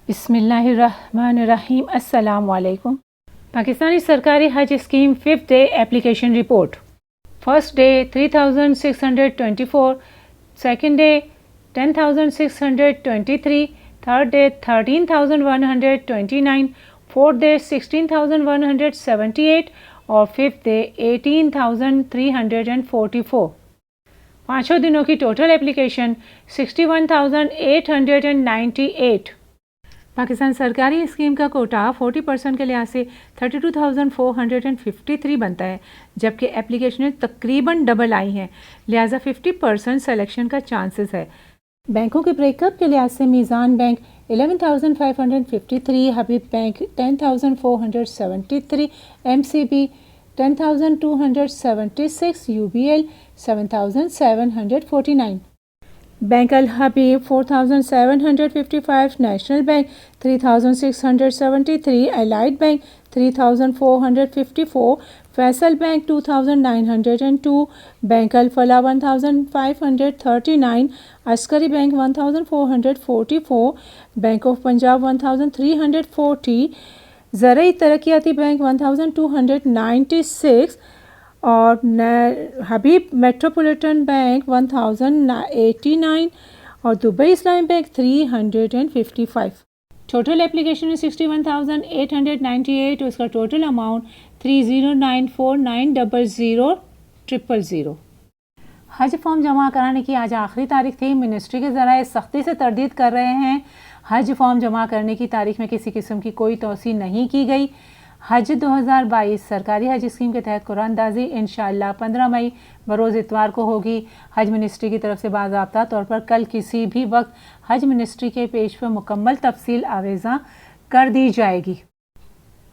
بسم اللہ الرحمن الرحیم۔ السلام علیکم۔ پاکستانی سرکاری حج scheme 5th day application report. First day 3624، second day 10623، third day 13129، fourth day 16178 اور ففتھ ڈے 18344۔ پانچوں دنوں کی ٹوٹل اپلیکیشن 61,898۔ پاکستان سرکاری اسکیم کا کوٹا 40% کے لحاظ سے 32,453 بنتا ہے، جبکہ اپلیکیشنیں تقریباً ڈبل آئی ہیں، لہٰذا 50% سلیکشن کا چانسز ہے۔ بینکوں کے بریک اپ کے لحاظ سے میزان بینک 11,553، حبیب بینک 10,473، MCB 10,276، UBL 7,749۔ بینک الحبیب 4,755، national bank 3,673، allied bank 3,454، Faisal bank 2,902، bank الفلاح 1,539، عسکری بینک 1,444، بینک آف پنجاب 1,340، زرعی ترقیاتی بینک 1,296 اور حبیب میٹروپولیٹن بینک 1,089 اور دبئی اسلامی بینک 355۔ ٹوٹل اپلیکیشن 61,898 اور اس کا ٹوٹل اماؤنٹ 3094900000۔ حج فارم جمع کرانے کی آج آخری تاریخ تھی۔ منسٹری کے ذرائع سختی سے تردید کر رہے ہیں، حج فارم جمع کرنے کی تاریخ میں کسی قسم کی کوئی توسیع نہیں کی گئی۔ حج 2022 سرکاری حج اسکیم کے تحت قرعہ اندازی انشاءاللہ 15 مئی بروز اتوار کو ہوگی۔ حج منسٹری کی طرف سے باضابطہ طور پر کل کسی بھی وقت حج منسٹری کے پیج پر مکمل تفصیل آویزاں کر دی جائے گی۔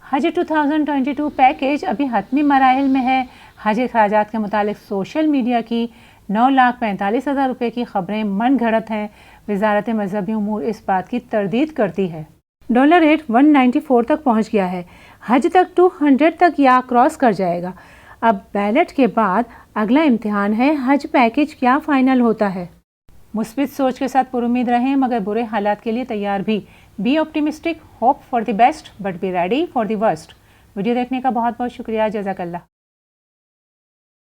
حج 2022 پیکیج ابھی حتمی مراحل میں ہے۔ حج اخراجات کے متعلق سوشل میڈیا کی 9,45,000 روپے کی خبریں من گھڑت ہیں۔ وزارت مذہبی امور اس بات کی تردید کرتی ہے۔ ڈالر ریٹ 194 تک پہنچ گیا ہے۔ حج تک 200 تک یا کراس کر جائے گا۔ اب بیلٹ کے بعد اگلا امتحان ہے، حج پیکیج کیا فائنل ہوتا ہے۔ مثبت سوچ کے ساتھ پرامید رہیں مگر برے حالات کے لیے تیار بھی۔ Be optimistic, hope for the best but be ready for the worst. Video دیکھنے کا بہت بہت شکریہ، جزاک اللہ۔